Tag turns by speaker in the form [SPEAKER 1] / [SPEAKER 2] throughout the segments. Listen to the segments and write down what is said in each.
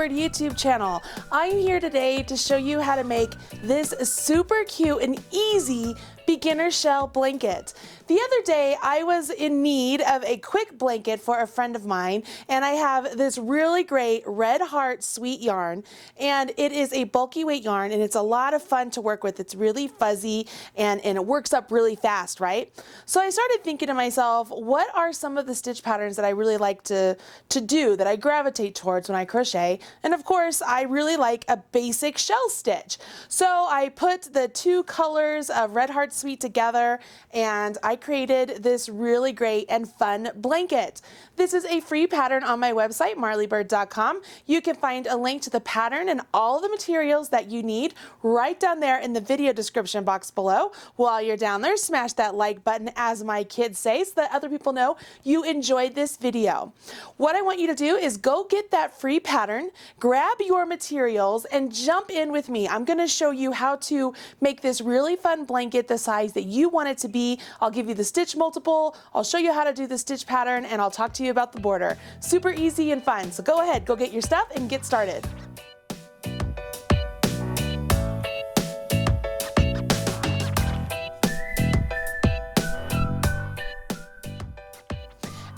[SPEAKER 1] favorite YouTube channel. I'm here today to show you how to make this super cute and easy beginner shell blanket. The other day I was in need of a quick blanket for a friend of mine, and I have this really great Red Heart sweet yarn, and it is a bulky weight yarn and it's a lot of fun to work with. It's really fuzzy and it works up really fast, right? So I started thinking to myself, what are some of the stitch patterns that I really like to do, that I gravitate towards when I crochet? And of course I really like a basic shell stitch. So I put the two colors of Red Heart Sweet together and I created this really great and fun blanket. This is a free pattern on my website, marleybird.com. You can find a link to the pattern and all the materials that you need right down there in the video description box below. While you're down there, smash that like button, as my kids say, so that other people know you enjoyed this video. What I want you to do is go get that free pattern, grab your materials, and jump in with me. I'm going to show you how to make this really fun blanket the size that you want it to be. I'll give you the stitch multiple, I'll show you how to do the stitch pattern, and I'll talk to you about the border. Super easy and fun. So go ahead, go get your stuff and get started.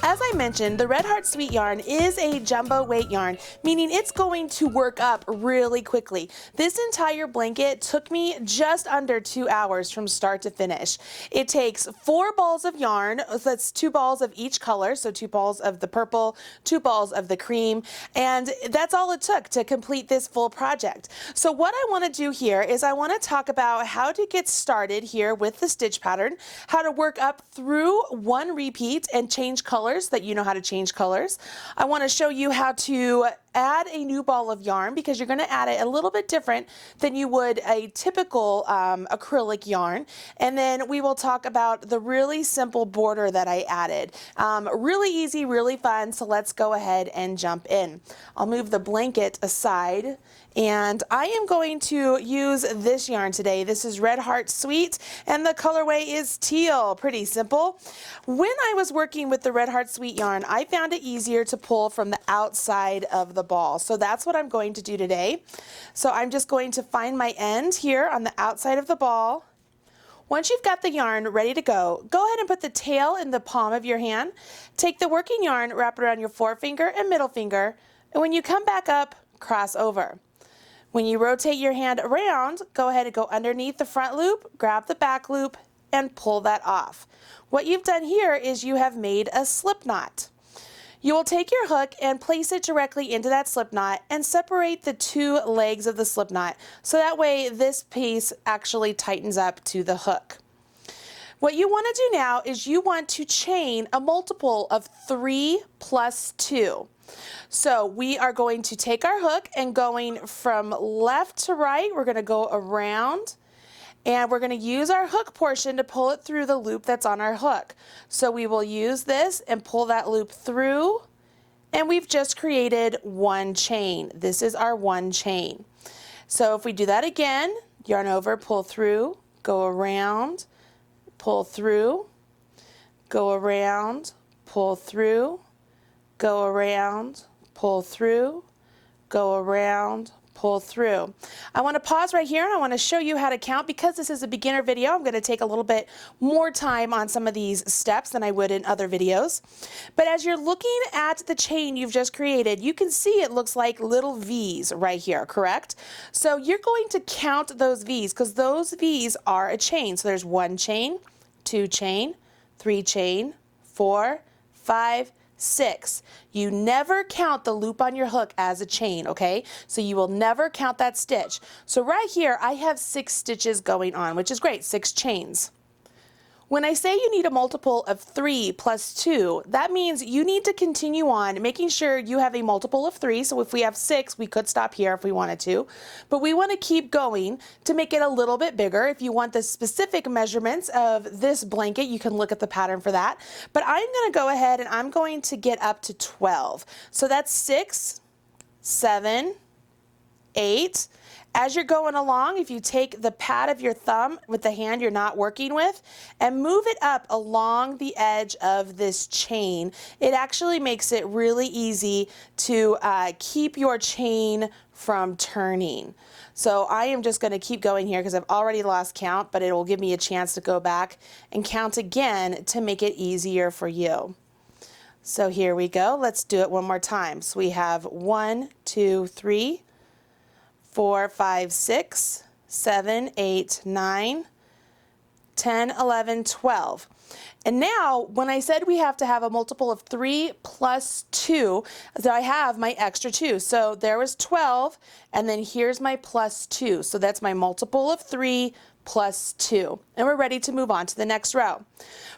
[SPEAKER 1] As I mentioned, the Red Heart Sweet yarn is a jumbo weight yarn, meaning it's going to work up really quickly. This entire blanket took me just under 2 hours from start to finish. It takes 4 balls of yarn, that's 2 balls of each color, so 2 balls of the purple, 2 balls of the cream, and that's all it took to complete this full project. So what I want to do here is I want to talk about how to get started here with the stitch pattern, how to work up through one repeat and change colors, that you know how to change colors. I want to show you how to add a new ball of yarn, because you're going to add it a little bit different than you would a typical acrylic yarn. And then we will talk about the really simple border that I added. Really easy, really fun, so let's go ahead and jump in. I'll move the blanket aside, and I am going to use this yarn today. This is Red Heart Sweet, and the colorway is teal. Pretty simple. When I was working with the Red Heart Sweet yarn, I found it easier to pull from the outside of the ball. So that's what I'm going to do today. So I'm just going to find my end here on the outside of the ball. Once you've got the yarn ready to go ahead and put the tail in the palm of your hand. Take the working yarn, wrap it around your forefinger and middle finger, and when you come back up, cross over. When you rotate your hand around, go ahead and go underneath the front loop, grab the back loop, and pull that off. What you've done here is you have made a slip knot. You will take your hook and place it directly into that slip knot and separate the 2 legs of the slip knot, so that way this piece actually tightens up to the hook. What you want to do now is you want to chain a multiple of 3 plus 2. So we are going to take our hook and going from left to right, we're going to go around, and we're going to use our hook portion to pull it through the loop that's on our hook. So we will use this and pull that loop through, and we've just created 1 chain. This is our 1 chain. So if we do that again, yarn over, pull through, go around, pull through, go around, pull through, go around, pull through, go around, pull through. I want to pause right here and I want to show you how to count. Because this is a beginner video, I'm going to take a little bit more time on some of these steps than I would in other videos. But as you're looking at the chain you've just created, you can see it looks like little V's right here, correct? So you're going to count those V's, because those V's are a chain. So there's 1 chain, 2 chain, 3 chain, 4, 5, 6. You never count the loop on your hook as a chain, okay? So you will never count that stitch. So right here I have 6 stitches going on, which is great, 6 chains. When I say you need a multiple of 3 plus 2, that means you need to continue on making sure you have a multiple of 3. So if we have 6, we could stop here if we wanted to, but we want to keep going to make it a little bit bigger. If you want the specific measurements of this blanket, you can look at the pattern for that. But I'm going to go ahead and I'm going to get up to 12. So that's 6, 7, 8, As you're going along, if you take the pad of your thumb with the hand you're not working with and move it up along the edge of this chain, it actually makes it really easy to keep your chain from turning. So I am just going to keep going here because I've already lost count, but it will give me a chance to go back and count again to make it easier for you. So here we go. Let's do it one more time. So we have 1, 2, 3, 4, 5, 6, 7, 8, 9, 10, 11, 12. And now, when I said we have to have a multiple of 3 plus 2, so I have my extra 2. So there was 12, and then here's my plus 2. So that's my multiple of 3 plus 2. And we're ready to move on to the next row.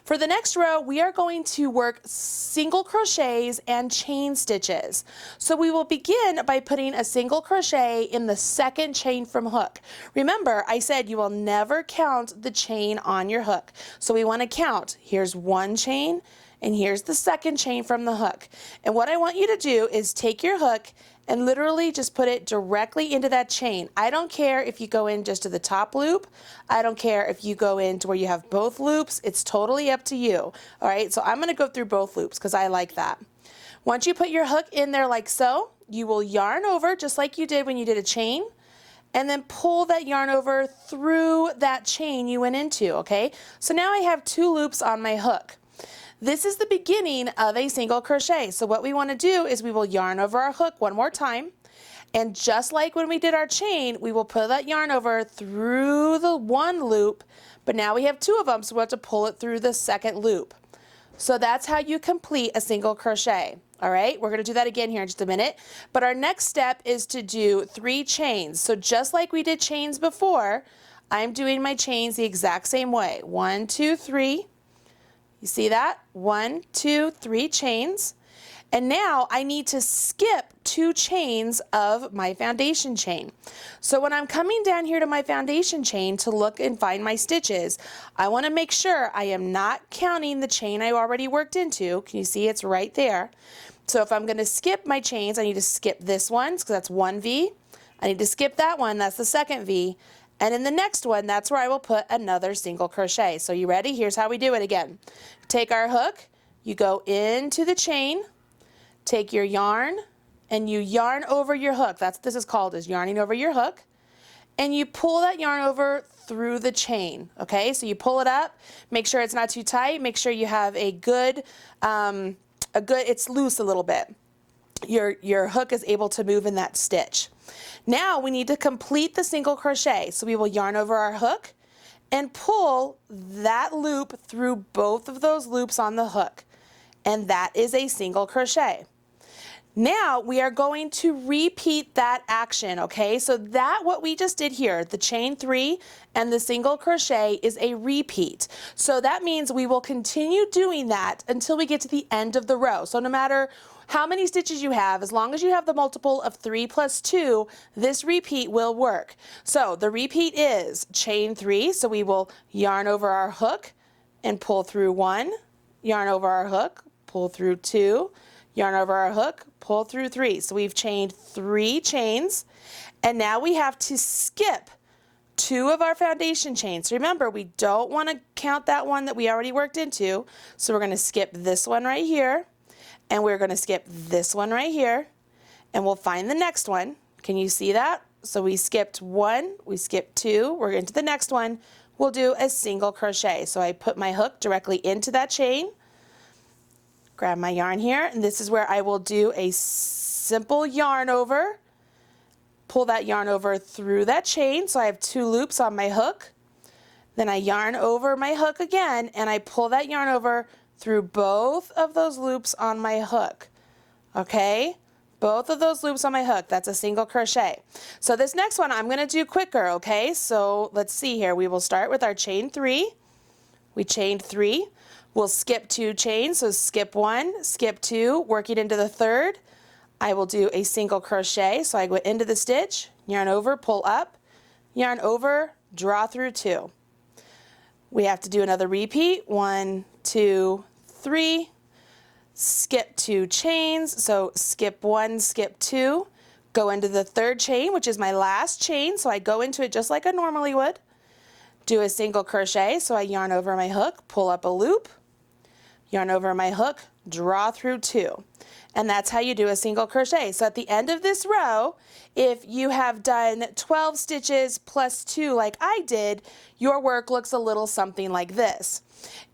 [SPEAKER 1] For the next row, we are going to work single crochets and chain stitches. So we will begin by putting a single crochet in the second chain from hook. Remember, I said you will never count the chain on your hook. So we want to count. Here's one chain, and here's the second chain from the hook. And what I want you to do is take your hook and literally just put it directly into that chain. I don't care if you go in just to the top loop. I don't care if you go in to where you have both loops. It's totally up to you. All right, so I'm going to go through both loops because I like that. Once you put your hook in there like so, you will yarn over just like you did when you did a chain, and then pull that yarn over through that chain you went into, okay? So now I have 2 loops on my hook. This is the beginning of a single crochet. So what we want to do is we will yarn over our hook one more time. And just like when we did our chain, we will pull that yarn over through the one loop, but now we have 2 of them, so we have to pull it through the second loop. So that's how you complete a single crochet. All right, we're going to do that again here in just a minute. But our next step is to do 3 chains. So just like we did chains before, I'm doing my chains the exact same way. 1, 2, 3. You see that? 1, 2, 3 chains. And now I need to skip 2 chains of my foundation chain. So when I'm coming down here to my foundation chain to look and find my stitches, I want to make sure I am not counting the chain I already worked into. Can you see it's right there? So if I'm going to skip my chains, I need to skip this one because that's 1 V. I need to skip that one, that's the second V. And in the next one, that's where I will put another single crochet. So you ready? Here's how we do it again. Take our hook, you go into the chain, take your yarn, and you yarn over your hook. That's what this is called, is yarning over your hook. And you pull that yarn over through the chain, okay? So you pull it up, make sure it's not too tight, make sure you have a good, it's loose a little bit. Your hook is able to move in that stitch. Now we need to complete the single crochet. So we will yarn over our hook and pull that loop through both of those loops on the hook. And that is a single crochet. Now we are going to repeat that action, okay? So that what we just did here, the chain 3 and the single crochet, is a repeat. So that means we will continue doing that until we get to the end of the row. So no matter how many stitches you have, as long as you have the multiple of 3 plus 2, this repeat will work. So the repeat is chain 3, so we will yarn over our hook and pull through 1, yarn over our hook, pull through 2, yarn over our hook, pull through 3. So we've chained 3 chains, and now we have to skip 2 of our foundation chains. Remember, we don't want to count that one that we already worked into, so we're going to skip this one right here, and we're going to skip this one right here, and we'll find the next one. Can you see that? So we skipped 1, we skipped 2, we're into the next one. We'll do a single crochet. So I put my hook directly into that chain, grab my yarn here, and this is where I will do a simple yarn over, pull that yarn over through that chain. So I have 2 loops on my hook. Then I yarn over my hook again, and I pull that yarn over through both of those loops on my hook. Okay? Both of those loops on my hook. That's a single crochet. So this next one I'm going to do quicker, okay? So let's see here. We will start with our chain 3. We chained 3. We'll skip 2 chains, so skip 1, skip 2, working into the third. I will do a single crochet, so I go into the stitch, yarn over, pull up, yarn over, draw through 2. We have to do another repeat, 1, 2, 3, skip 2 chains, so skip 1, skip 2, go into the third chain, which is my last chain, so I go into it just like I normally would. Do a single crochet, so I yarn over my hook, pull up a loop, yarn over my hook, draw through 2. And that's how you do a single crochet. So at the end of this row, if you have done 12 stitches plus 2 like I did, your work looks a little something like this.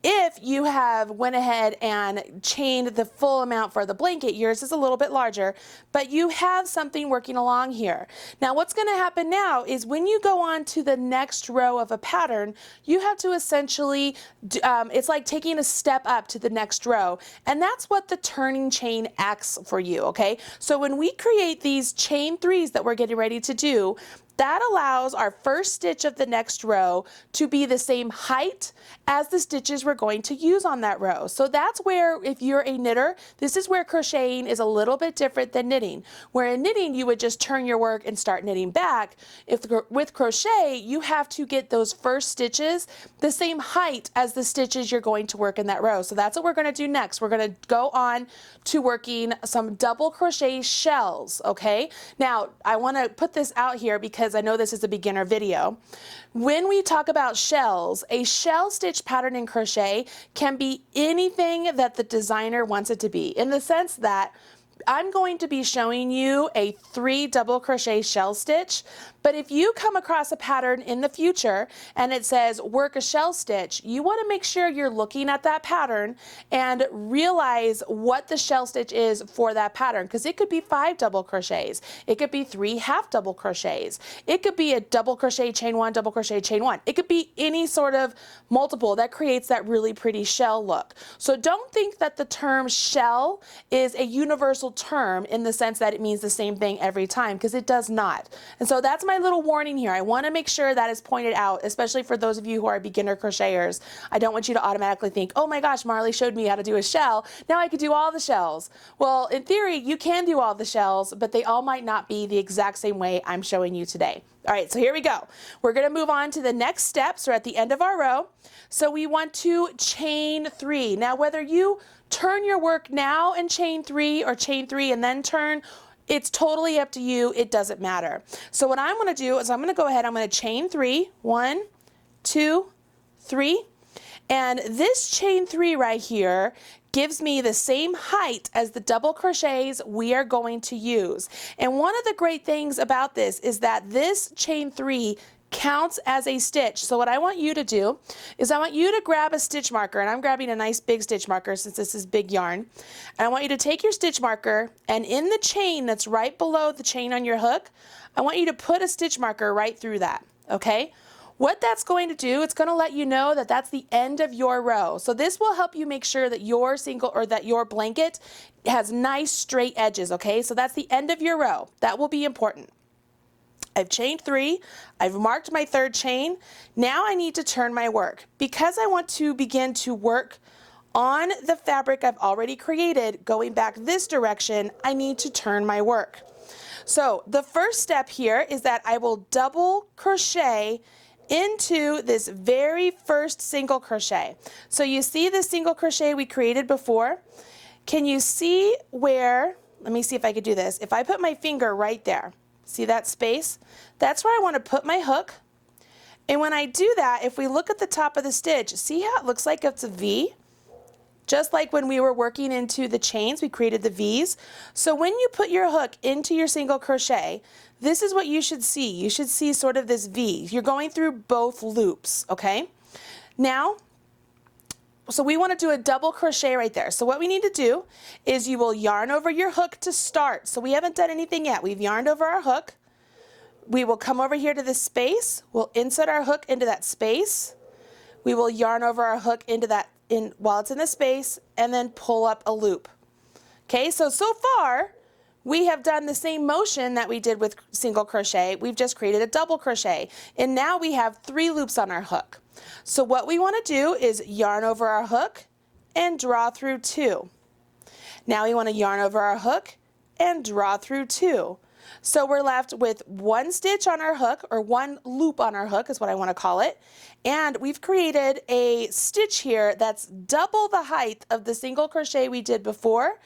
[SPEAKER 1] If you have went ahead and chained the full amount for the blanket, yours is a little bit larger, but you have something working along here. Now what's going to happen now is when you go on to the next row of a pattern, you have to essentially, it's like taking a step up to the next row, and that's what the turning chain acts for you, okay? So when we create these chain 3s that we're getting ready to do, that allows our first stitch of the next row to be the same height as the stitches we're going to use on that row. So that's where, if you're a knitter, this is where crocheting is a little bit different than knitting. Where in knitting, you would just turn your work and start knitting back. With crochet, you have to get those first stitches the same height as the stitches you're going to work in that row. So that's what we're going to do next. We're going to go on to working some double crochet shells, okay? Now, I want to put this out here because I know this is a beginner video. When we talk about shells, a shell stitch pattern in crochet can be anything that the designer wants it to be, in the sense that I'm going to be showing you a 3 double crochet shell stitch, but if you come across a pattern in the future and it says work a shell stitch, you want to make sure you're looking at that pattern and realize what the shell stitch is for that pattern, because it could be 5 double crochets, it could be 3 half double crochets, it could be a double crochet chain 1, double crochet chain 1, it could be any sort of multiple that creates that really pretty shell look. So don't think that the term shell is a universal term in the sense that it means the same thing every time, because it does not. And so that's my little warning here. I want to make sure that is pointed out, especially for those of you who are beginner crocheters. I don't want you to automatically think, oh my gosh, Marley showed me how to do a shell, now I could do all the shells. Well, in theory, you can do all the shells, but they all might not be the exact same way I'm showing you today. All right, so here we go. We're going to move on to the next steps. We're at the end of our row. So we want to chain 3. Now, whether you turn your work now and chain 3 or chain 3 and then turn, it's totally up to you. It doesn't matter. So what I'm going to do is I'm going to go ahead, I'm going to chain 3, 1, 2, 3. And this chain 3 right here gives me the same height as the double crochets we are going to use. And one of the great things about this is that this chain 3 counts as a stitch. So what I want you to do is I want you to grab a stitch marker, and I'm grabbing a nice big stitch marker since this is big yarn. And I want you to take your stitch marker, and in the chain that's right below the chain on your hook, I want you to put a stitch marker right through that, okay? What that's going to do, it's going to let you know that that's the end of your row. So this will help you make sure that your that your blanket has nice straight edges, okay? So that's the end of your row. That will be important. I've chained 3, I've marked my 3rd chain. Now I need to turn my work. Because I want to begin to work on the fabric I've already created, going back this direction, I need to turn my work. So the first step here is that I will double crochet into this very first single crochet. So you see the single crochet we created before? Can you see where, let me see if I could do this. If I put my finger right there, see that space? That's where I want to put my hook. And when I do that, if we look at the top of the stitch, see how it looks like it's a V? Just like when we were working into the chains, we created the V's. So when you put your hook into your single crochet, this is what you should see. You should see sort of this V. You're going through both loops, okay? Now, so we want to do a double crochet right there. So what we need to do is you will yarn over your hook to start. So we haven't done anything yet. We've yarned over our hook. We will come over here to this space. We'll insert our hook into that space. We will yarn over our hook into that while it's in the space, and then pull up a loop. Okay, so far we have done the same motion that we did with single crochet. We've just created a double crochet, and now we have 3 loops on our hook. So what we want to do is yarn over our hook and draw through 2. Now we want to yarn over our hook and draw through 2. So we're left with 1 stitch on our hook, or 1 loop on our hook is what I want to call it. And we've created a stitch here that's double the height of the single crochet we did before,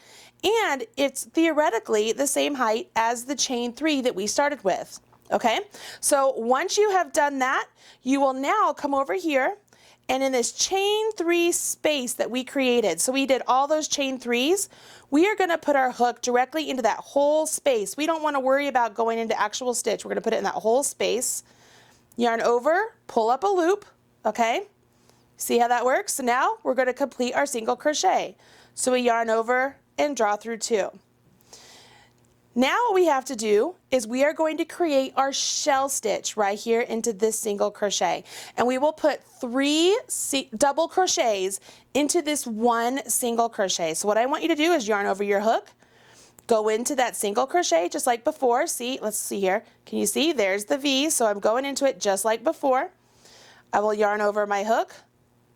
[SPEAKER 1] and it's theoretically the same height as the chain 3 that we started with. Okay, so once you have done that, you will now come over here, and in this chain 3 space that we created, so we did all those chain 3s, we are going to put our hook directly into that whole space. We don't want to worry about going into actual stitch. We're going to put it in that whole space. Yarn over, pull up a loop, okay? See how that works? So now we're going to complete our single crochet. So we yarn over and draw through 2. Now what we have to do is we are going to create our shell stitch right here into this single crochet, and we will put 3 double crochets into this one single crochet. So what I want you to do is yarn over your hook, go into that single crochet just like before. See, let's see here. Can you see? There's the V, so I'm going into it just like before. I will yarn over my hook,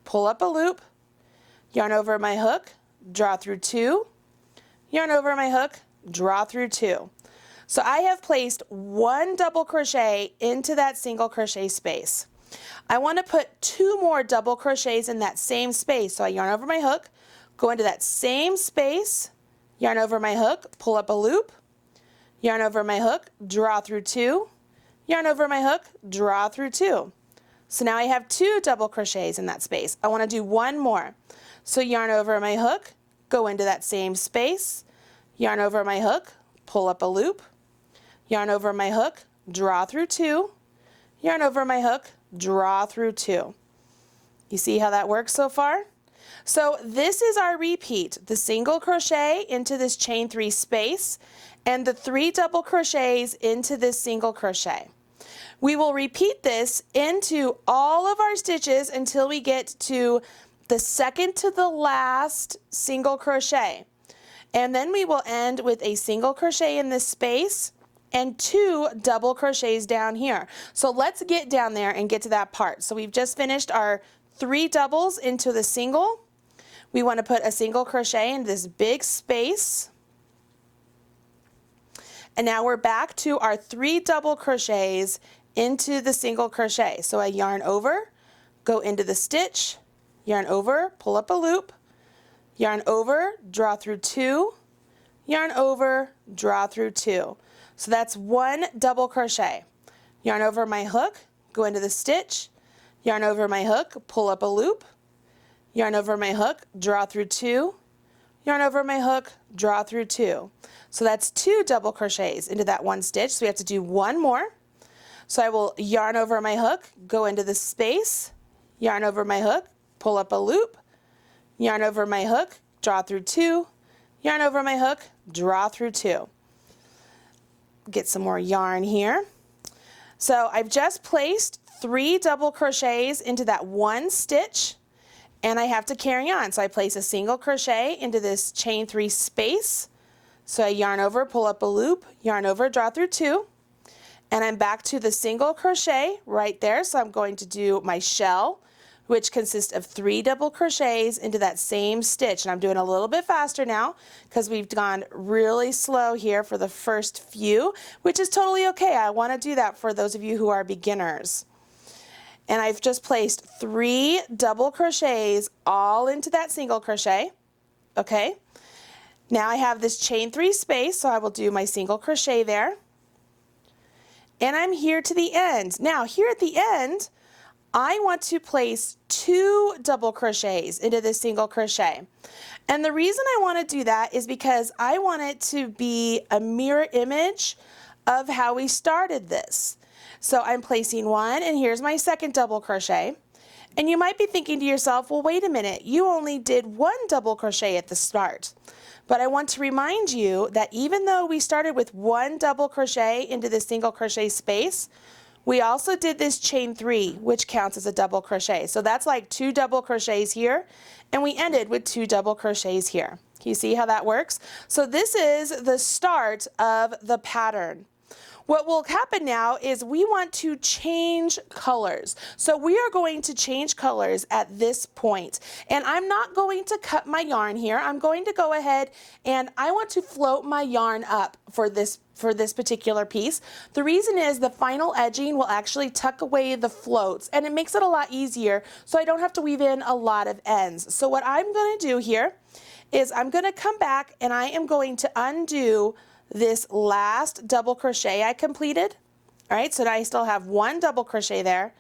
[SPEAKER 1] pull up a loop, yarn over my hook, draw through 2, yarn over my hook, draw through 2. So I have placed 1 double crochet into that single crochet space. I want to put 2 more double crochets in that same space. So I yarn over my hook, go into that same space, yarn over my hook, pull up a loop, yarn over my hook, draw through 2, yarn over my hook, draw through 2. So now I have 2 double crochets in that space. I want to do 1 more. So yarn over my hook, go into that same space, yarn over my hook, pull up a loop, yarn over my hook, draw through 2, yarn over my hook, draw through 2. You see how that works so far? So this is our repeat, the single crochet into this chain 3 space and the 3 double crochets into this single crochet. We will repeat this into all of our stitches until we get to the second to the last single crochet. And then we will end with a single crochet in this space and 2 double crochets down here. So let's get down there and get to that part. So we've just finished our 3 doubles into the single. We want to put a single crochet in this big space. And now we're back to our 3 double crochets into the single crochet. So I yarn over, go into the stitch, yarn over, pull up a loop, yarn over, draw through 2, yarn over, draw through 2. So that's 1 double crochet. Yarn over my hook, go into the stitch, yarn over my hook, pull up a loop, yarn over my hook, draw through 2, yarn over my hook, draw through 2. So that's 2 double crochets into that one stitch. So we have to do 1 more. So I will yarn over my hook, go into the space, yarn over my hook, pull up a loop, yarn over my hook, draw through 2, yarn over my hook, draw through 2. Get some more yarn here. So I've just placed 3 double crochets into that one stitch, and I have to carry on. So I place a single crochet into this chain 3 space. So I yarn over, pull up a loop, yarn over, draw through 2, and I'm back to the single crochet right there. So I'm going to do my shell, which consists of 3 double crochets into that same stitch. And I'm doing a little bit faster now because we've gone really slow here for the first few, which is totally okay. I want to do that for those of you who are beginners. And I've just placed 3 double crochets all into that single crochet. Okay. Now I have this chain 3 space, so I will do my single crochet there. And I'm here to the end. Now here at the end, I want to place 2 double crochets into this single crochet. And the reason I want to do that is because I want it to be a mirror image of how we started this. So I'm placing 1, and here's my second double crochet. And you might be thinking to yourself, well, wait a minute, you only did 1 double crochet at the start. But I want to remind you that even though we started with 1 double crochet into this single crochet space, we also did this chain 3, which counts as a double crochet. So that's like 2 double crochets here, and we ended with 2 double crochets here. Can you see how that works? So this is the start of the pattern. What will happen now is we want to change colors. So we are going to change colors at this point. And I'm not going to cut my yarn here. I'm going to go ahead and I want to float my yarn up for this particular piece. The reason is the final edging will actually tuck away the floats, and it makes it a lot easier so I don't have to weave in a lot of ends. So what I'm going to do here is I'm going to come back and I am going to undo this last double crochet I completed. All right, so now I still have one double crochet there,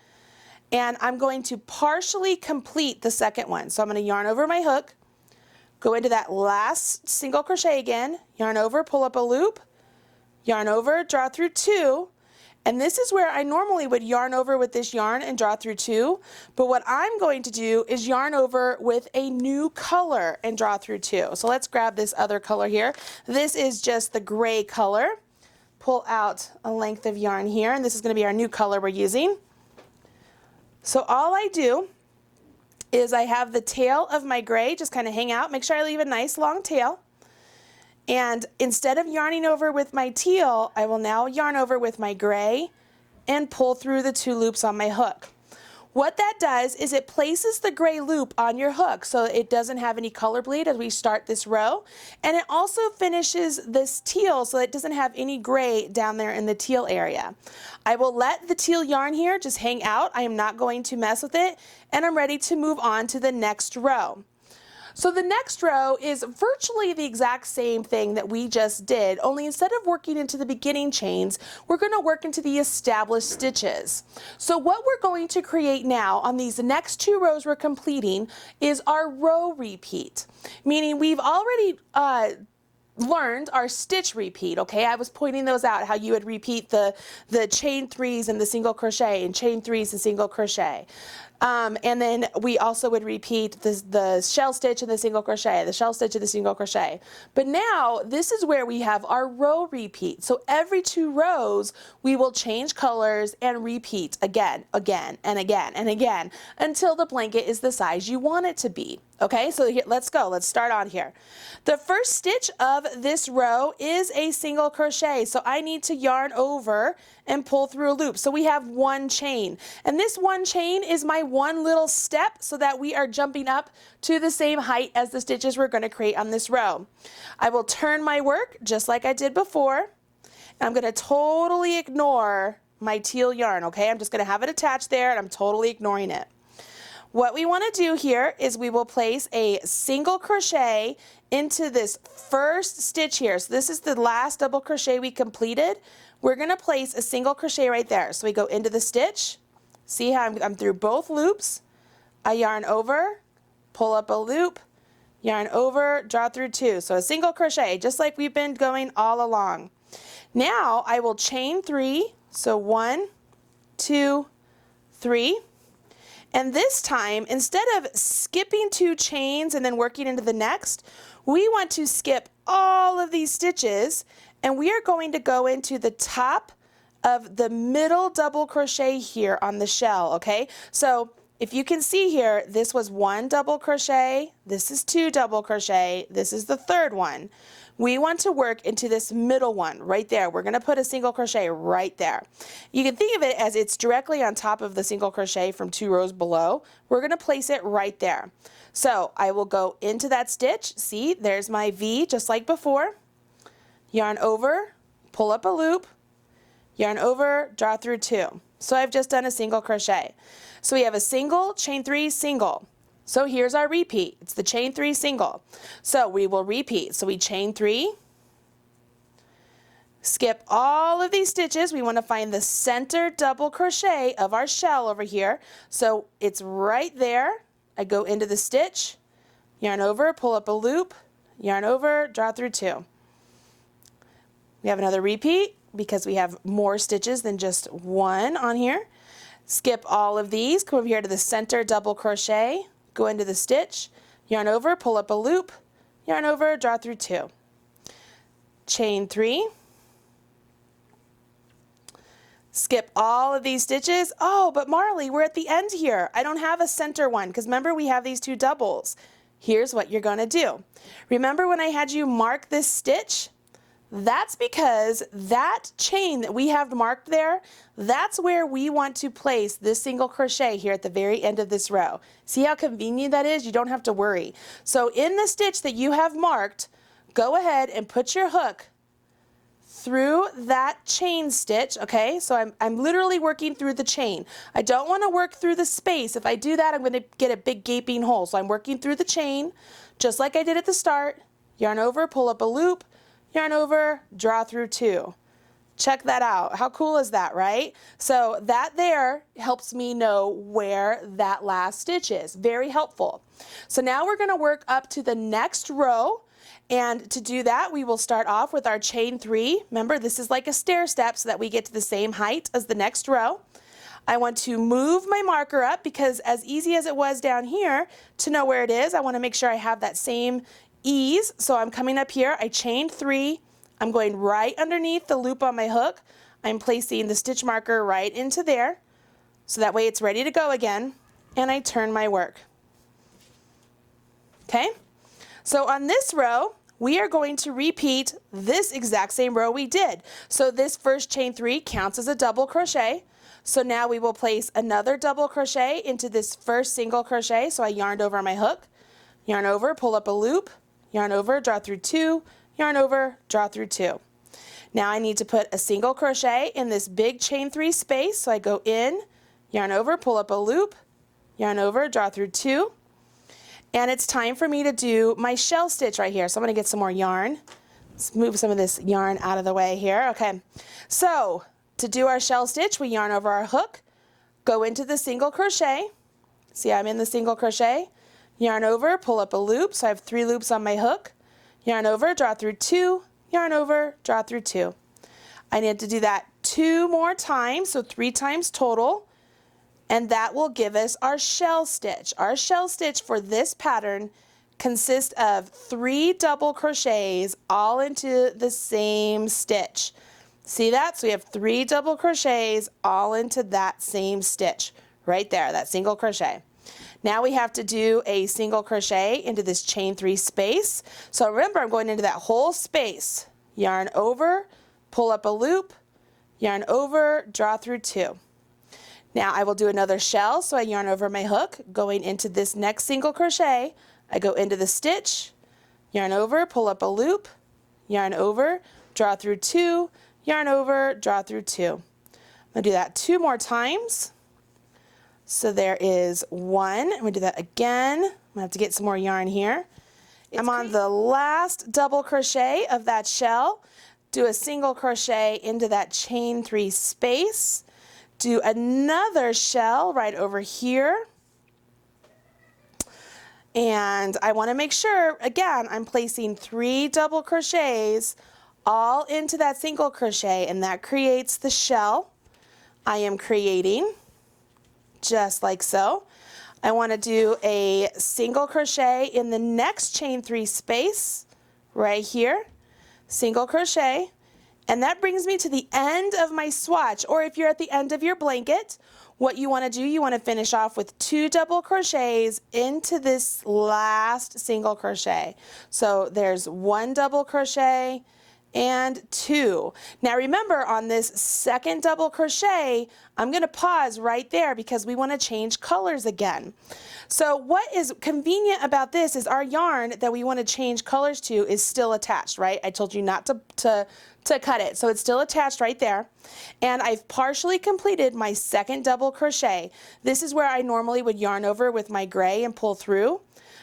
[SPEAKER 1] and I'm going to partially complete the second one. So I'm going to yarn over my hook, go into that last single crochet again, yarn over, pull up a loop, yarn over, draw through 2, and this is where I normally would yarn over with this yarn and draw through 2, but what I'm going to do is yarn over with a new color and draw through 2. So let's grab this other color here. This is just the gray color. Pull out a length of yarn here, and this is going to be our new color we're using. So all I do is I have the tail of my gray just kind of hang out. Make sure I leave a nice long tail. And instead of yarning over with my teal, I will now yarn over with my gray and pull through the 2 loops on my hook. What that does is it places the gray loop on your hook so it doesn't have any color bleed as we start this row. And it also finishes this teal so it doesn't have any gray down there in the teal area. I will let the teal yarn here just hang out. I am not going to mess with it, and I'm ready to move on to the next row. So the next row is virtually the exact same thing that we just did, only instead of working into the beginning chains, we're going to work into the established stitches. So what we're going to create now on these next 2 rows we're completing is our row repeat, meaning we've already learned our stitch repeat. Okay, I was pointing those out, how you would repeat the chain 3s and the single crochet and chain 3s and single crochet. And then we also would repeat the shell stitch and the single crochet, the shell stitch and the single crochet. But now this is where we have our row repeat. So every 2 rows we will change colors and repeat again, again, and again, and again until the blanket is the size you want it to be. Okay, so here, let's go. Let's start on here. The first stitch of this row is a single crochet. So I need to yarn over and pull through a loop. So we have 1 chain. And this 1 chain is my 1 little step so that we are jumping up to the same height as the stitches we're going to create on this row. I will turn my work just like I did before. And I'm going to totally ignore my teal yarn. Okay, I'm just going to have it attached there and I'm totally ignoring it. What we want to do here is we will place a single crochet into this first stitch here. So this is the last double crochet we completed. We're going to place a single crochet right there. So we go into the stitch. See how I'm through both loops. I yarn over, pull up a loop, yarn over, draw through 2. So a single crochet, just like we've been going all along. Now I will chain 3. So 1, 2, 3. And this time, instead of skipping 2 chains and then working into the next, we want to skip all of these stitches and we are going to go into the top of the middle double crochet here on the shell, okay? So if you can see here, this was 1 double crochet, this is 2 double crochet, this is the 3rd one. We want to work into this middle one right there. We're going to put a single crochet right there. You can think of it as it's directly on top of the single crochet from 2 rows below. We're going to place it right there. So I will go into that stitch. See, there's my V just like before. Yarn over, pull up a loop, yarn over, draw through 2. So I've just done a single crochet. So we have a single, chain 3, single. So here's our repeat. It's the chain 3 single. So we will repeat. So we chain 3, skip all of these stitches. We want to find the center double crochet of our shell over here. So it's right there. I go into the stitch, yarn over, pull up a loop, yarn over, draw through 2. We have another repeat because we have more stitches than just 1 on here. Skip all of these, come over here to the center double crochet, go into the stitch, yarn over, pull up a loop, yarn over, draw through 2. Chain 3. Skip all of these stitches. Oh, but Marley, we're at the end here. I don't have a center one because remember we have these 2 doubles. Here's what you're going to do. Remember when I had you mark this stitch? That's because that chain that we have marked there, that's where we want to place this single crochet here at the very end of this row. See how convenient that is? You don't have to worry. So in the stitch that you have marked, go ahead and put your hook through that chain stitch, okay? So I'm literally working through the chain. I don't want to work through the space. If I do that, I'm going to get a big gaping hole. So I'm working through the chain, just like I did at the start. Yarn over, pull up a loop, yarn over, draw through 2. Check that out. How cool is that, right? So that there helps me know where that last stitch is. Very helpful. So now we're going to work up to the next row. And to do that, we will start off with our chain 3. Remember, this is like a stair step so that we get to the same height as the next row. I want to move my marker up because as easy as it was down here to know where it is, I want to make sure I have that same ease. So I'm coming up here, I chain 3. I'm going right underneath the loop on my hook. I'm placing the stitch marker right into there. So that way it's ready to go again. And I turn my work. Okay? So on this row, we are going to repeat this exact same row we did. So this first chain 3 counts as a double crochet. So now we will place another double crochet into this first single crochet. So I yarned over my hook, yarn over, pull up a loop, yarn over, draw through 2, yarn over, draw through 2. Now I need to put a single crochet in this big chain 3 space. So I go in, yarn over, pull up a loop, yarn over, draw through 2. And it's time for me to do my shell stitch right here. So I'm going to get some more yarn. Let's move some of this yarn out of the way here. Okay, so to do our shell stitch, we yarn over our hook, go into the single crochet. See, I'm in the single crochet. Yarn over, pull up a loop. So I have 3 loops on my hook. Yarn over, draw through 2, yarn over, draw through 2. I need to do that 2 more times, so 3 times total. And that will give us our shell stitch. Our shell stitch for this pattern consists of 3 double crochets all into the same stitch. See that? So we have 3 double crochets all into that same stitch right there, that single crochet. Now we have to do a single crochet into this chain 3 space. So remember, I'm going into that whole space. Yarn over, pull up a loop, yarn over, draw through 2. Now I will do another shell, so I yarn over my hook, going into this next single crochet. I go into the stitch, yarn over, pull up a loop, yarn over, draw through 2, yarn over, draw through 2. I'm going to do that 2 more times. So there is 1. I'm going to do that again. I'm going to have to get some more yarn here. I'm on the last double crochet of that shell. Do a single crochet into that chain 3 space. Do another shell right over here. And I want to make sure, again, I'm placing 3 double crochets all into that single crochet, and that creates the shell I am creating, just like so. I want to do a single crochet in the next chain 3 space right here, single crochet. And that brings me to the end of my swatch, or if you're at the end of your blanket, what you want to do, you want to finish off with 2 double crochets into this last single crochet. So there's 1 double crochet and 2. Now remember, on this second double crochet, I'm going to pause right there because we want to change colors again. So what is convenient about this is our yarn that we want to change colors to is still attached, right? I told you not to cut it, so it's still attached right there. And I've partially completed my second double crochet. This is where I normally would yarn over with my gray and pull through.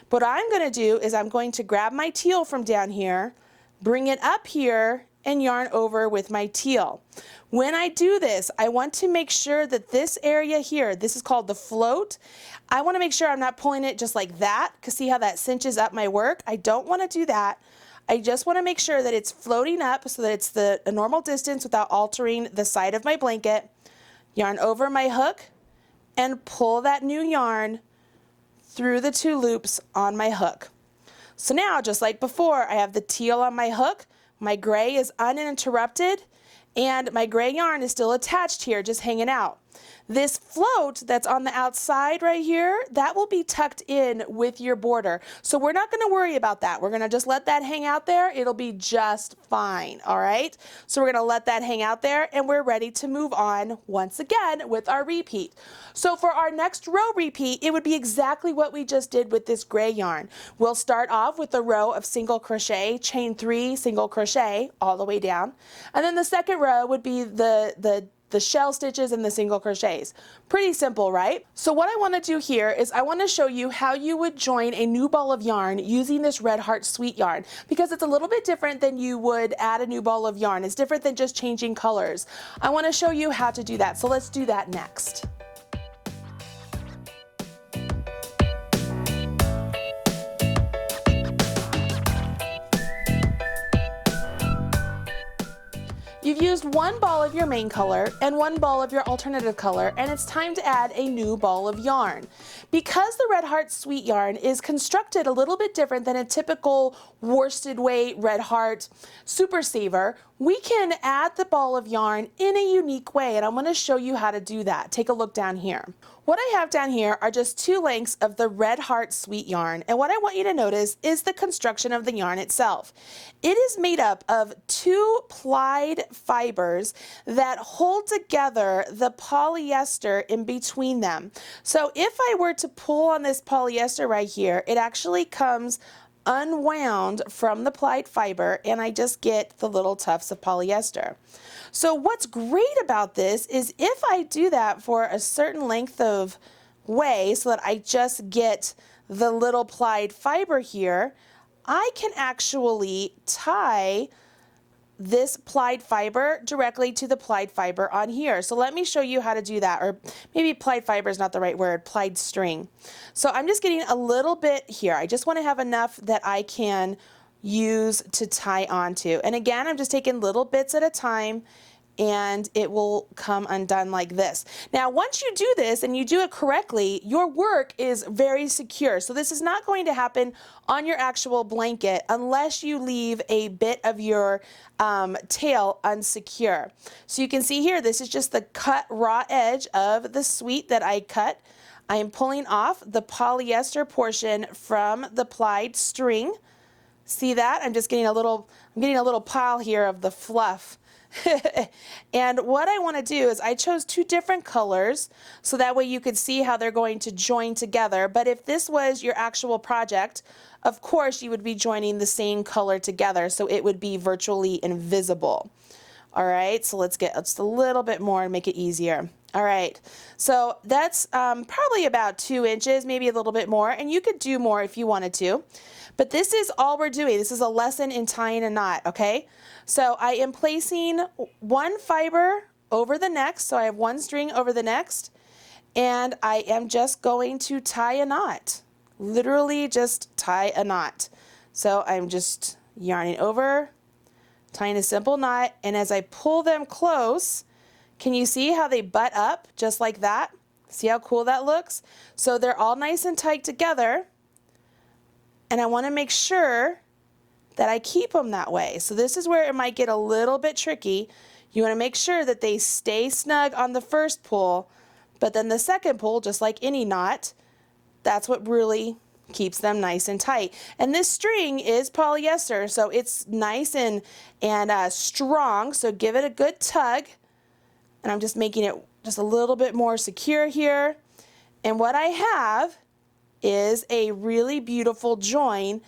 [SPEAKER 1] But what I'm going to do is I'm going to grab my teal from down here, bring it up here, and yarn over with my teal. When I do this, I want to make sure that this area here, this is called the float, I want to make sure I'm not pulling it just like that, because see how that cinches up my work? I don't want to do that. I just want to make sure that it's floating up so that it's a normal distance without altering the side of my blanket. Yarn over my hook and pull that new yarn through the 2 loops on my hook. So now, just like before, I have the teal on my hook, my gray is uninterrupted, and my gray yarn is still attached here, just hanging out. This float that's on the outside right here, that will be tucked in with your border. So we're not going to worry about that. We're going to just let that hang out there. It'll be just fine, all right? So we're going to let that hang out there, and we're ready to move on once again with our repeat. So for our next row repeat, it would be exactly what we just did with this gray yarn. We'll start off with a row of single crochet, chain 3, single crochet all the way down. And then the second row would be the shell stitches and the single crochets. Pretty simple, right? So what I want to do here is I want to show you how you would join a new ball of yarn using this Red Heart Sweet yarn, because it's a little bit different than you would add a new ball of yarn. It's different than just changing colors. I want to show you how to do that. So let's do that next. You've used one ball of your main color and one ball of your alternative color, and it's time to add a new ball of yarn. Because the Red Heart Sweet yarn is constructed a little bit different than a typical worsted weight Red Heart Super Saver, we can add the ball of yarn in a unique way, and I'm going to show you how to do that. Take a look down here. What I have down here are just 2 lengths of the Red Heart Sweet yarn, and what I want you to notice is the construction of the yarn itself. It is made up of 2 plied fibers that hold together the polyester in between them. So if I were to pull on this polyester right here, it actually comes unwound from the plied fiber, and I just get the little tufts of polyester. So what's great about this is if I do that for a certain length of way so that I just get the little plied fiber here, I can actually tie this plied fiber directly to the plied fiber on here. So let me show you how to do that, or maybe plied fiber is not the right word, plied string. So I'm just getting a little bit here. I just want to have enough that I can use to tie onto. And again, I'm just taking little bits at a time, and it will come undone like this. Now, once you do this and you do it correctly, your work is very secure. So this is not going to happen on your actual blanket unless you leave a bit of your tail unsecure. So you can see here, this is just the cut raw edge of the sweet that I cut. I am pulling off the polyester portion from the plied string. See that? I'm getting a little pile here of the fluff. And what I want to do is I chose 2 different colors so that way you could see how they're going to join together. But if this was your actual project, of course you would be joining the same color together, so it would be virtually invisible. All right, so let's get just a little bit more and make it easier. All right, so that's probably about 2 inches, maybe a little bit more, and you could do more if you wanted to. But this is all we're doing. This is a lesson in tying a knot, okay? So I am placing 1 fiber over the next, so I have 1 string over the next, and I am just going to tie a knot. Literally just tie a knot. So I'm just yarning over, tying a simple knot, and as I pull them close, can you see how they butt up just like that? See how cool that looks? So they're all nice and tight together, and I want to make sure that I keep them that way. So this is where it might get a little bit tricky. You want to make sure that they stay snug on the first pull, but then the second pull, just like any knot, that's what really keeps them nice and tight. And this string is polyester, so it's nice and strong, so give it a good tug. And I'm just making it just a little bit more secure here. And what I have is a really beautiful join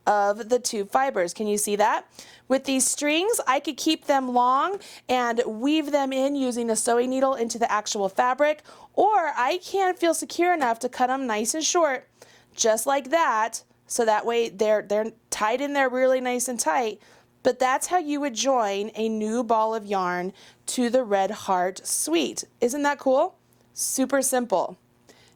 [SPEAKER 1] of the 2 fibers. Can you see that? With these strings, I could keep them long and weave them in using a sewing needle into the actual fabric, or I can feel secure enough to cut them nice and short, just like that, so that way they're tied in there really nice and tight. But that's how you would join a new ball of yarn to the Red Heart Sweet. Isn't that cool? Super simple.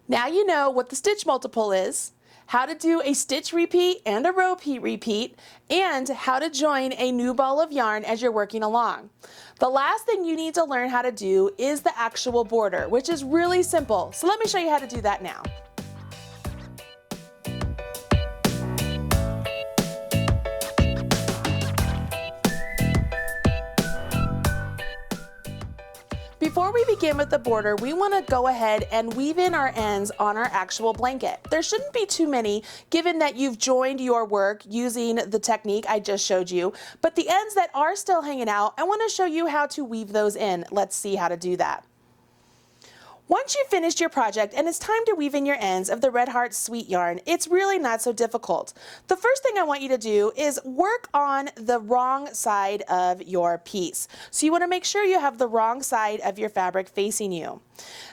[SPEAKER 1] Now you know what the stitch multiple is, how to do a stitch repeat and a row repeat, and how to join a new ball of yarn as you're working along. The last thing you need to learn how to do is the actual border, which is really simple. So let me show you how to do that now. Before we we begin with the border, we want to go ahead and weave in our ends on our actual blanket. There shouldn't be too many, given that you've joined your work using the technique I just showed you, but the ends that are still hanging out, I want to show you how to weave those in. Let's see how to do that. Once you've finished your project and it's time to weave in your ends of the Red Heart Sweet yarn, it's really not so difficult. The first thing I want you to do is work on the wrong side of your piece. So you want to make sure you have the wrong side of your fabric facing you.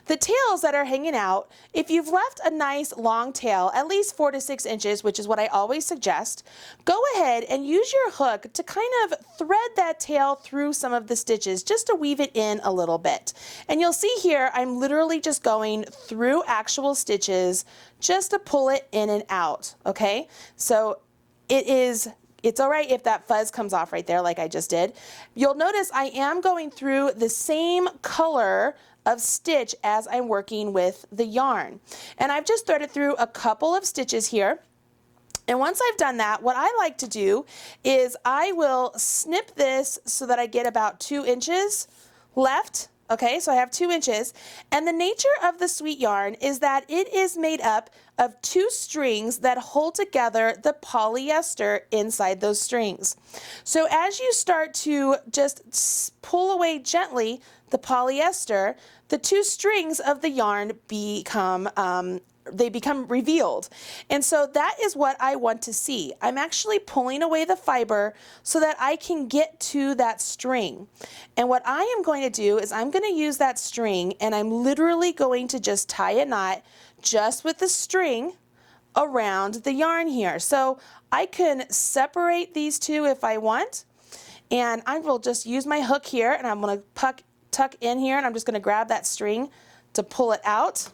[SPEAKER 1] The tails that are hanging out, if you've left a nice long tail, at least 4 to 6 inches, which is what I always suggest, go ahead and use your hook to kind of thread that tail through some of the stitches just to weave it in a little bit. And you'll see here I'm literally just going through actual stitches just to pull it in and out, okay? So it's all right if that fuzz comes off right there like I just did. You'll notice I am going through the same color of stitch as I'm working with the yarn. And I've just threaded through a couple of stitches here. And once I've done that, what I like to do is I will snip this so that I get about 2 inches left. Okay, so I have 2 inches, and the nature of the sweet yarn is that it is made up of 2 strings that hold together the polyester inside those strings. So as you start to just pull away gently the polyester, the 2 strings of the yarn become revealed. And so that is what I want to see. I'm actually pulling away the fiber so that I can get to that string. And what I am going to do is I'm going to use that string and I'm literally going to just tie a knot just with the string around the yarn here. So I can separate these two if I want, and I will just use my hook here and I'm going to tuck in here, and I'm just going to grab that string to pull it out.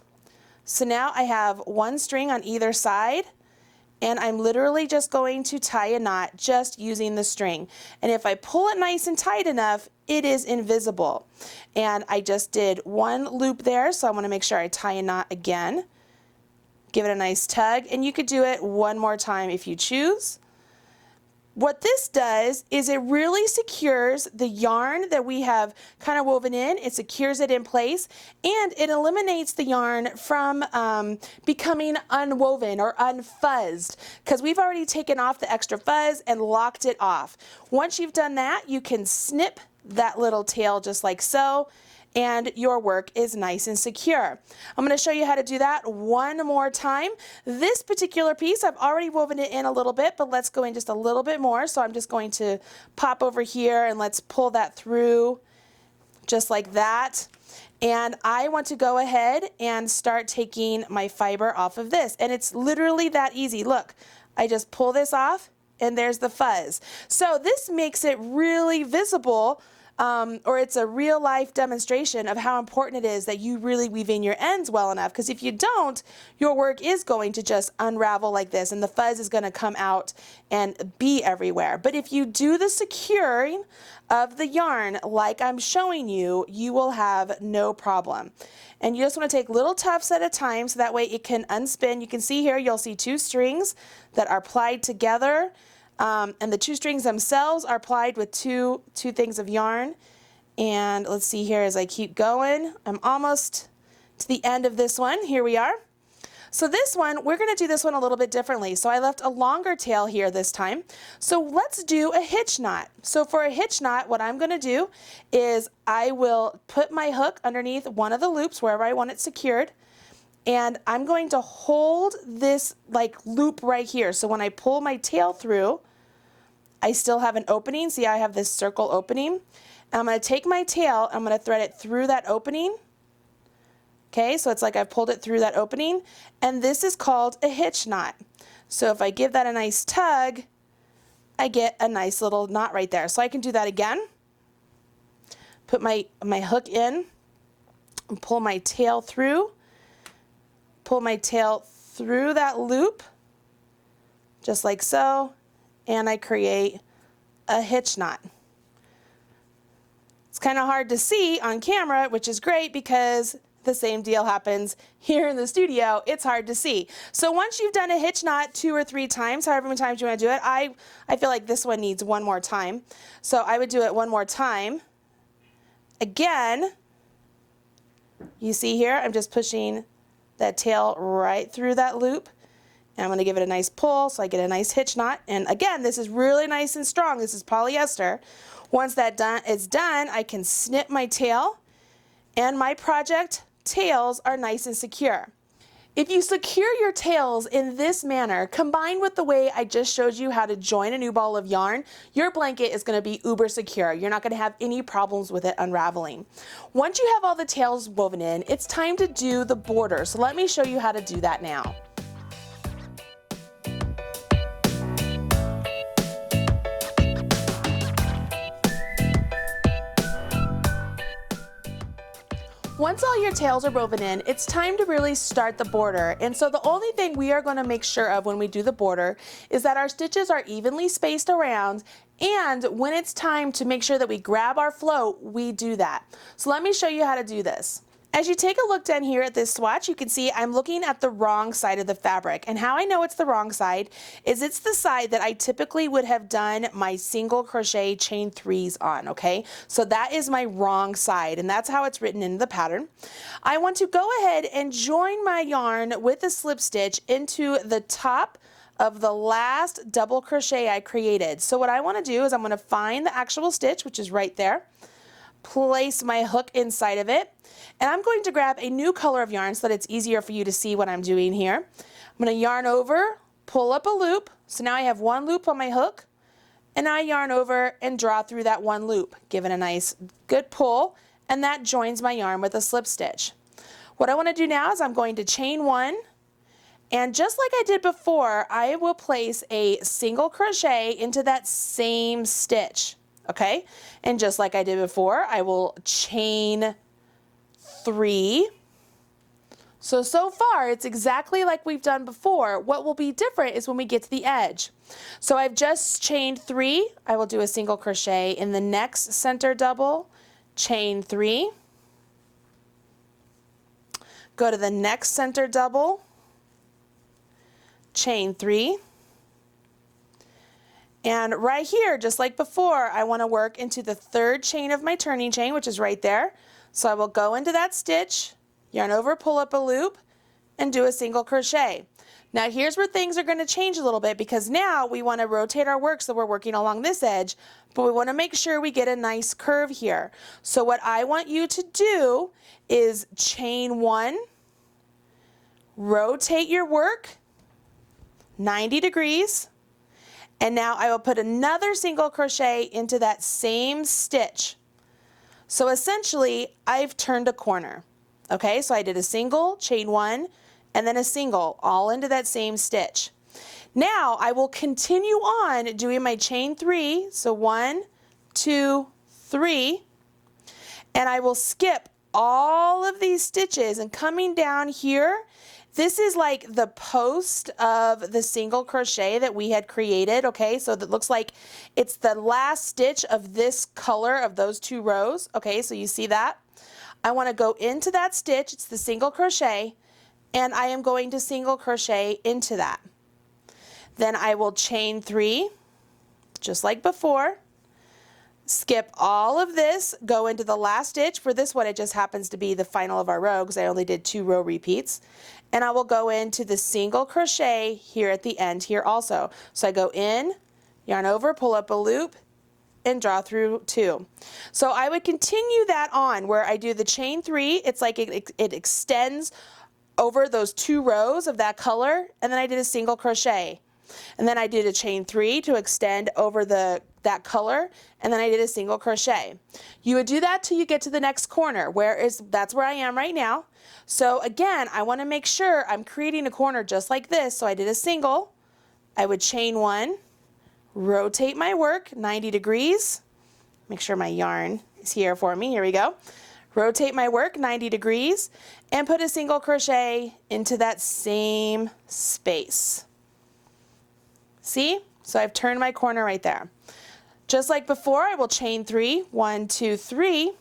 [SPEAKER 1] So now I have 1 string on either side, and I'm literally just going to tie a knot just using the string. And if I pull it nice and tight enough, it is invisible. And I just did 1 loop there, so I want to make sure I tie a knot again. Give it a nice tug, and you could do it 1 more time if you choose. What this does is it really secures the yarn that we have kind of woven in. It secures it in place, and it eliminates the yarn from becoming unwoven or unfuzzed, because we've already taken off the extra fuzz and locked it off. Once you've done that, you can snip that little tail just like so, and your work is nice and secure. I'm going to show you how to do that 1 more time. This particular piece, I've already woven it in a little bit, but let's go in just a little bit more. So I'm just going to pop over here and let's pull that through just like that. And I want to go ahead and start taking my fiber off of this. And it's literally that easy. Look, I just pull this off and there's the fuzz. So this makes it really visible, or it's a real life demonstration of how important it is that you really weave in your ends well enough, because if you don't, your work is going to just unravel like this and the fuzz is going to come out and be everywhere. But if you do the securing of the yarn like I'm showing you, you will have no problem. And you just want to take little tufts at a time so that way it can unspin. You can see here, you'll see 2 strings that are plied together. And the 2 strings themselves are plied with two things of yarn. And let's see here as I keep going. I'm almost to the end of this one. Here we are. So this one, we're going to do this one a little bit differently. So I left a longer tail here this time. So let's do a hitch knot. So for a hitch knot, what I'm going to do is I will put my hook underneath one of the loops wherever I want it secured. And I'm going to hold this like loop right here. So when I pull my tail through, I still have an opening. See, I have this circle opening. And I'm going to take my tail, I'm going to thread it through that opening. Okay, so it's like I've pulled it through that opening. And this is called a hitch knot. So if I give that a nice tug, I get a nice little knot right there. So I can do that again. Put my hook in and pull my tail through. Pull my tail through that loop, just like so, and I create a hitch knot. It's kind of hard to see on camera, which is great because the same deal happens here in the studio. It's hard to see. So once you've done a hitch knot 2 or 3 times, however many times you want to do it, I feel like this one needs 1 more time. So I would do it 1 more time. Again, You see here, I'm just pushing that tail right through that loop. And I'm going to give it a nice pull so I get a nice hitch knot. And again, this is really nice and strong. This is polyester. Once that is done, I can snip my tail, and my project tails are nice and secure. If you secure your tails in this manner, combined with the way I just showed you how to join a new ball of yarn, your blanket is going to be uber secure. You're not going to have any problems with it unraveling. Once you have all the tails woven in, it's time to do the border. So let me show you how to do that now. Once all your tails are woven in, it's time to really start the border. And so the only thing we are going to make sure of when we do the border is that our stitches are evenly spaced around, and when it's time to make sure that we grab our float, we do that. So let me show you how to do this. As you take a look down here at this swatch, you can see I'm looking at the wrong side of the fabric. And how I know it's the wrong side is it's the side that I typically would have done my single crochet chain 3s on, okay? So that is my wrong side, and that's how it's written in the pattern. I want to go ahead and join my yarn with a slip stitch into the top of the last double crochet I created. So what I want to do is I'm going to find the actual stitch, which is right there, place my hook inside of it, and I'm going to grab a new color of yarn so that it's easier for you to see what I'm doing here. I'm going to yarn over, pull up a loop. So now I have one loop on my hook, and I yarn over and draw through that one loop, give it a nice good pull, and that joins my yarn with a slip stitch. What I want to do now is I'm going to chain 1, and just like I did before, I will place a single crochet into that same stitch, okay? And just like I did before, I will chain 3. So far it's exactly like we've done before. What will be different is when we get to the edge. So I've just chained 3. I will do a single crochet in the next center double, chain 3, go to the next center double, chain 3, and right here, just like before, I want to work into the third chain of my turning chain, which is right there. So I will go into that stitch, yarn over, pull up a loop, and do a single crochet. Now here's where things are going to change a little bit, because now we want to rotate our work so we're working along this edge, but we want to make sure we get a nice curve here. So what I want you to do is chain 1, rotate your work 90 degrees, and now I will put another single crochet into that same stitch. So essentially, I've turned a corner. Okay, so I did a single, chain 1, and then a single, all into that same stitch. Now I will continue on doing my chain 3, so 1, 2, 3, and I will skip all of these stitches, and coming down here, this is like the post of the single crochet that we had created, okay? So that looks like it's the last stitch of this color of those 2 rows, okay? So you see that? I want to go into that stitch, it's the single crochet, and I am going to single crochet into that. Then I will chain 3, just like before, skip all of this, go into the last stitch. For this one, it just happens to be the final of our row because I only did 2 row repeats. And I will go into the single crochet here at the end here also. So I go in, yarn over, pull up a loop, and draw through 2. So I would continue that on where I do the chain 3. It's like it extends over those 2 rows of that color, and then I did a single crochet. And then I did a chain 3 to extend over that color, and then I did a single crochet. You would do that till you get to the next corner, that's where I am right now. So again, I want to make sure I'm creating a corner just like this. So I did a single, I would chain 1, rotate my work 90 degrees, make sure my yarn is here for me, here we go. Rotate my work 90 degrees and put a single crochet into that same space. See? So I've turned my corner right there. Just like before, I will chain 3, 1, 2, 3.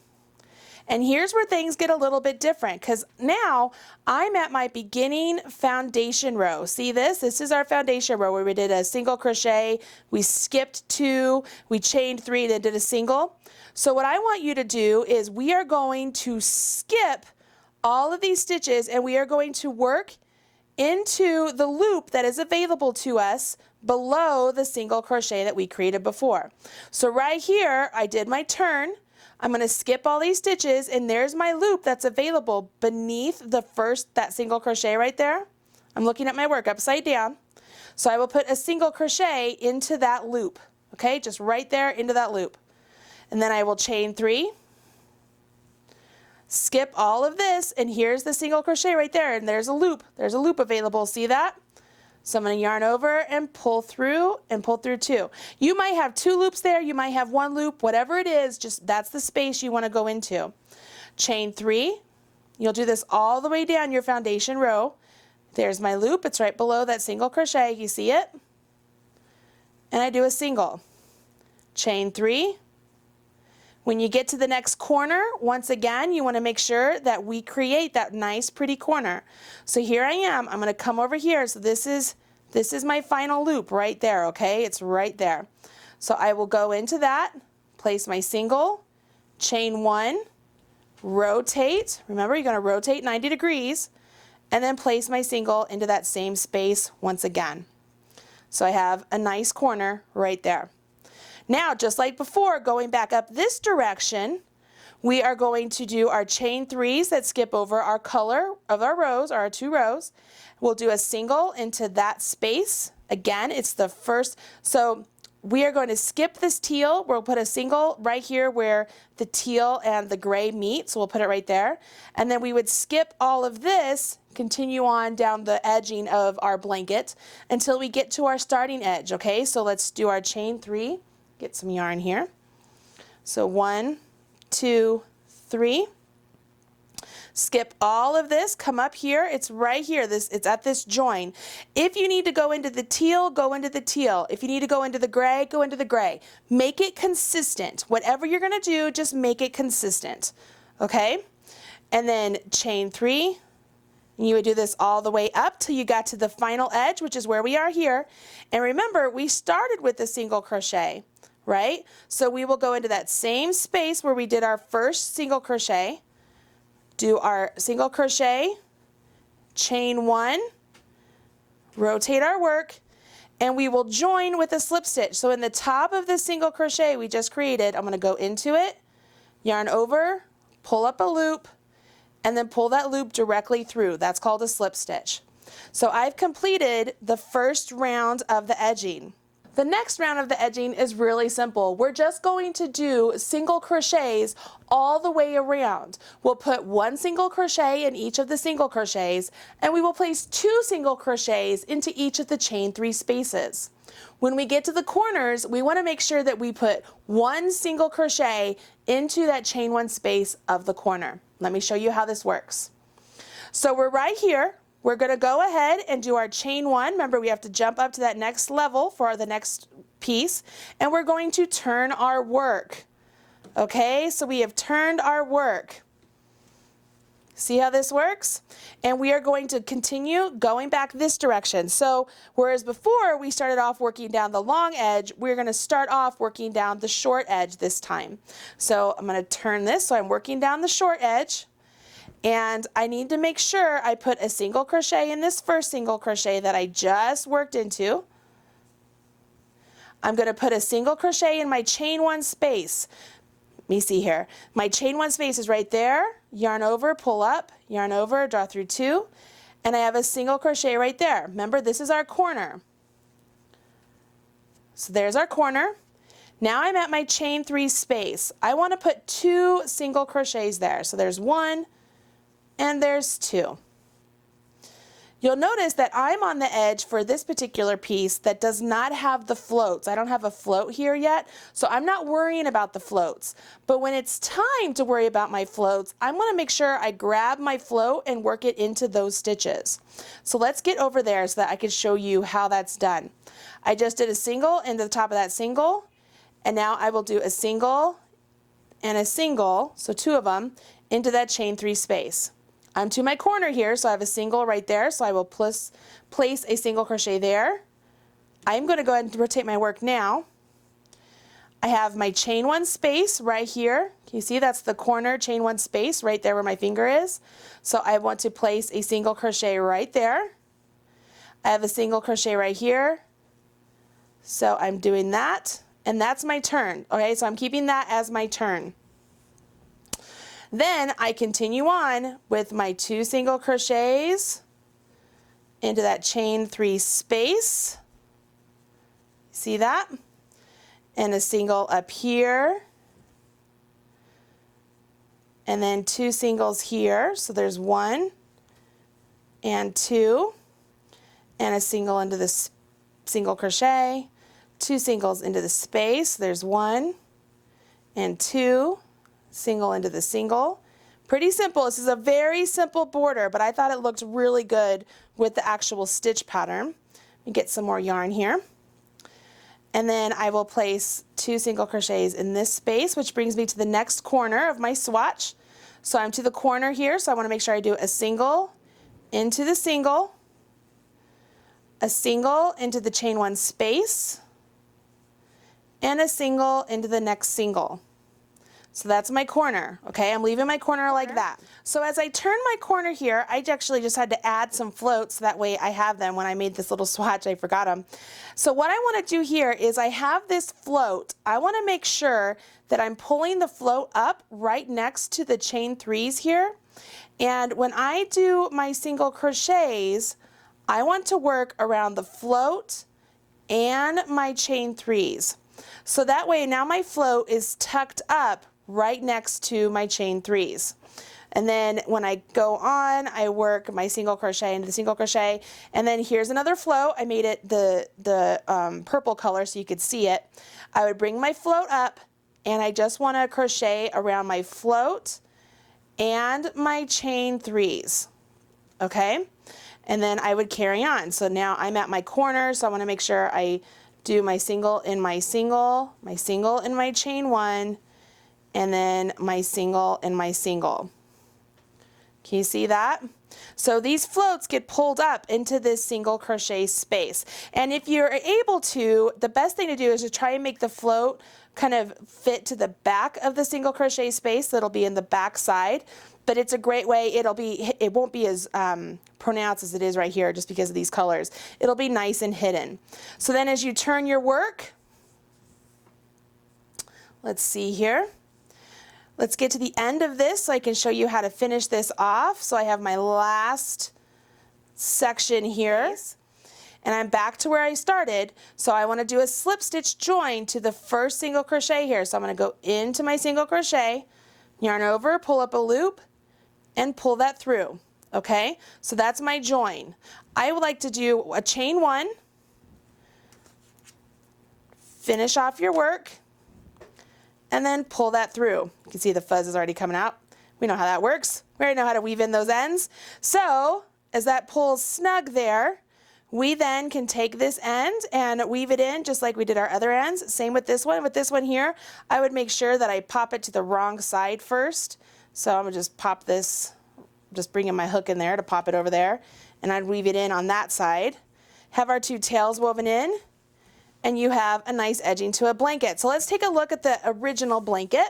[SPEAKER 1] And here's where things get a little bit different because now I'm at my beginning foundation row. See this? This is our foundation row where we did a single crochet, we skipped 2, we chained 3, then did a single. So what I want you to do is we are going to skip all of these stitches and we are going to work into the loop that is available to us below the single crochet that we created before. So right here, I did my turn. I'm going to skip all these stitches and there's my loop that's available beneath that single crochet right there. I'm looking at my work upside down. So I will put a single crochet into that loop, okay, just right there into that loop. And then I will chain 3, skip all of this, and here's the single crochet right there, and there's a loop available, see that? So I'm going to yarn over and pull through 2. You might have 2 loops there, you might have 1 loop, whatever it is, just that's the space you want to go into. Chain 3, you'll do this all the way down your foundation row. There's my loop, it's right below that single crochet, you see it? And I do a single. Chain 3. When you get to the next corner, once again, you want to make sure that we create that nice pretty corner. So here I am, I'm going to come over here. So this is my final loop right there, okay? It's right there. So I will go into that, place my single, chain 1, rotate. Remember, you're going to rotate 90 degrees, and then place my single into that same space once again. So I have a nice corner right there. Now, just like before, going back up this direction, we are going to do our chain 3s that skip over our color of our rows, our 2 rows. We'll do a single into that space. Again, it's the first, so we are going to skip this teal. We'll put a single right here where the teal and the gray meet, so we'll put it right there. And then we would skip all of this, continue on down the edging of our blanket until we get to our starting edge, okay? So let's do our chain 3. Get some yarn here. So 1, 2, 3. Skip all of this, come up here. It's right here. It's at this join. If you need to go into the teal, go into the teal. If you need to go into the gray, go into the gray. Make it consistent. Whatever you're going to do, just make it consistent. Okay? And then chain 3. And you would do this all the way up till you got to the final edge, which is where we are here. And remember, we started with a single crochet, right? So we will go into that same space where we did our first single crochet, do our single crochet, chain 1, rotate our work, and we will join with a slip stitch. So in the top of the single crochet we just created, I'm going to go into it, yarn over, pull up a loop, and then pull that loop directly through. That's called a slip stitch. So I've completed the first round of the edging. The next round of the edging is really simple. We're just going to do single crochets all the way around. We'll put 1 single crochet in each of the single crochets, and we will place 2 single crochets into each of the chain 3 spaces. When we get to the corners, we want to make sure that we put 1 single crochet into that chain 1 space of the corner. Let me show you how this works. So we're right here. We're going to go ahead and do our chain 1. Remember, we have to jump up to that next level for the next piece, and we're going to turn our work. Okay, so we have turned our work. See how this works? And we are going to continue going back this direction. So whereas before we started off working down the long edge, we're going to start off working down the short edge this time. So I'm going to turn this so I'm working down the short edge. And I need to make sure I put a single crochet in this first single crochet that I just worked into. I'm going to put a single crochet in my chain 1 space. Let me see here. My chain 1 space is right there. Yarn over, pull up, yarn over, draw through 2, and I have a single crochet right there. Remember, this is our corner. So there's our corner. Now I'm at my chain 3 space. I want to put 2 single crochets there. So there's 1 and there's 2. You'll notice that I'm on the edge for this particular piece that does not have the floats. I don't have a float here yet, so I'm not worrying about the floats. But when it's time to worry about my floats, I'm going to make sure I grab my float and work it into those stitches. So let's get over there so that I can show you how that's done. I just did a single into the top of that single, and now I will do a single and a single, so 2 of them, into that chain 3 space. I'm to my corner here, so I have a single right there, so I will place a single crochet there. I'm going to go ahead and rotate my work now. I have my chain one space right here. Can you see that's the corner chain one space right there where my finger is? So I want to place a single crochet right there. I have a single crochet right here. So I'm doing that, and that's my turn. Okay, so I'm keeping that as my turn. Then I continue on with my 2 single crochets into that chain 3 space. See that? And a single up here. And then 2 singles here. So there's 1 and 2. And a single into the single crochet. 2 singles into the space. There's 1 and 2. Single into the single. Pretty simple. This is a very simple border, but I thought it looked really good with the actual stitch pattern. Let me get some more yarn here. And then I will place 2 single crochets in this space, which brings me to the next corner of my swatch. So I'm to the corner here, so I want to make sure I do a single into the single, a single into the chain 1 space, and a single into the next single. So that's my corner, okay? I'm leaving my corner like that. So as I turn my corner here, I actually just had to add some floats, that way I have them. When I made this little swatch, I forgot them. So what I want to do here is I have this float. I want to make sure that I'm pulling the float up right next to the chain 3s here. And when I do my single crochets, I want to work around the float and my chain 3s. So that way now my float is tucked up right next to my chain 3s. And then when I go on, I work my single crochet into the single crochet, and then here's another float. I made it the purple color so you could see it. I would bring my float up, and I just want to crochet around my float and my chain 3s, okay? And then I would carry on. So now I'm at my corner, so I want to make sure I do my single in my single in my chain 1, and then my single in my single. Can you see that? So these floats get pulled up into this single crochet space. And if you're able to, the best thing to do is to try and make the float kind of fit to the back of the single crochet space that'll be in the back side. But it's a great way. It won't be as pronounced as it is right here just because of these colors. It'll be nice and hidden. So then as you turn your work, let's see here. Let's get to the end of this so I can show you how to finish this off. So I have my last section here, and I'm back to where I started. So I want to do a slip stitch join to the first single crochet here. So I'm going to go into my single crochet, yarn over, pull up a loop, and pull that through. Okay, so that's my join. I would like to do a chain 1, finish off your work, and then pull that through. You can see the fuzz is already coming out. We know how that works. We already know how to weave in those ends. So as that pulls snug there, we then can take this end and weave it in just like we did our other ends. Same with this one. With this one here, I would make sure that I pop it to the wrong side first. So I'm gonna just pop this, just bring in my hook in there to pop it over there, and I'd weave it in on that side. Have our 2 tails woven in, and you have a nice edging to a blanket. So let's take a look at the original blanket.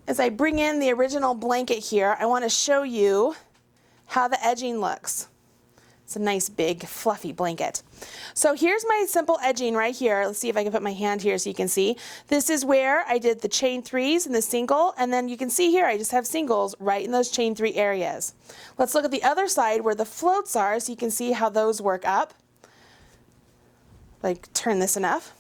[SPEAKER 1] As I bring in the original blanket here, I want to show you how the edging looks. It's a nice big fluffy blanket. So here's my simple edging right here. Let's see if I can put my hand here so you can see. This is where I did the chain 3s and the single, and then you can see here I just have singles right in those chain 3 areas. Let's look at the other side where the floats are so you can see how those work up. Like turn this enough.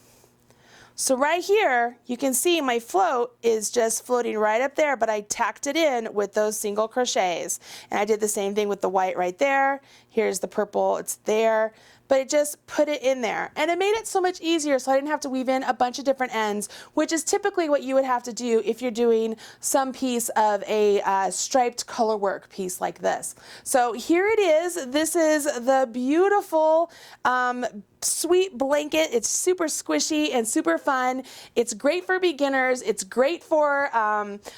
[SPEAKER 1] So right here, you can see my float is just floating right up there, but I tacked it in with those single crochets. And I did the same thing with the white right there. Here's the purple, it's there. But it just put it in there. And it made it so much easier so I didn't have to weave in a bunch of different ends, which is typically what you would have to do if you're doing some piece of a striped color work piece like this. So here it is. This is the beautiful sweet blanket. It's super squishy and super fun. It's great for beginners. It's great for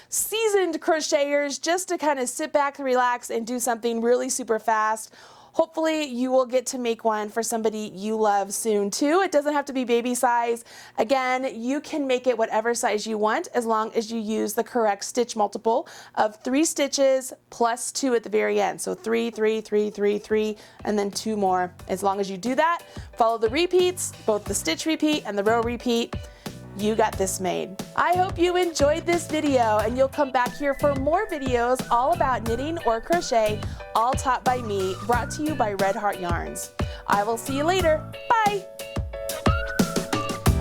[SPEAKER 1] seasoned crocheters just to kind of sit back and relax and do something really super fast. Hopefully you will get to make one for somebody you love soon too. It doesn't have to be baby size. Again, you can make it whatever size you want as long as you use the correct stitch multiple of 3 stitches plus 2 at the very end. So 3, 3, 3, 3, 3, and then 2 more. As long as you do that, follow the repeats, both the stitch repeat and the row repeat, you got this made. I hope you enjoyed this video and you'll come back here for more videos all about knitting or crochet, all taught by me, brought to you by Red Heart Yarns. I will see you later. Bye!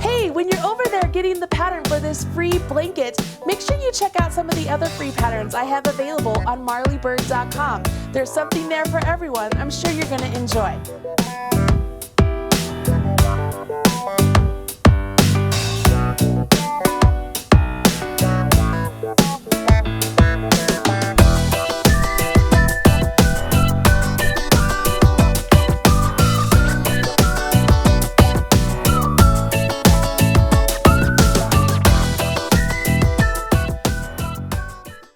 [SPEAKER 1] Hey, when you're over there getting the pattern for this free blanket, make sure you check out some of the other free patterns I have available on marleybird.com. There's something there for everyone I'm sure you're going to enjoy.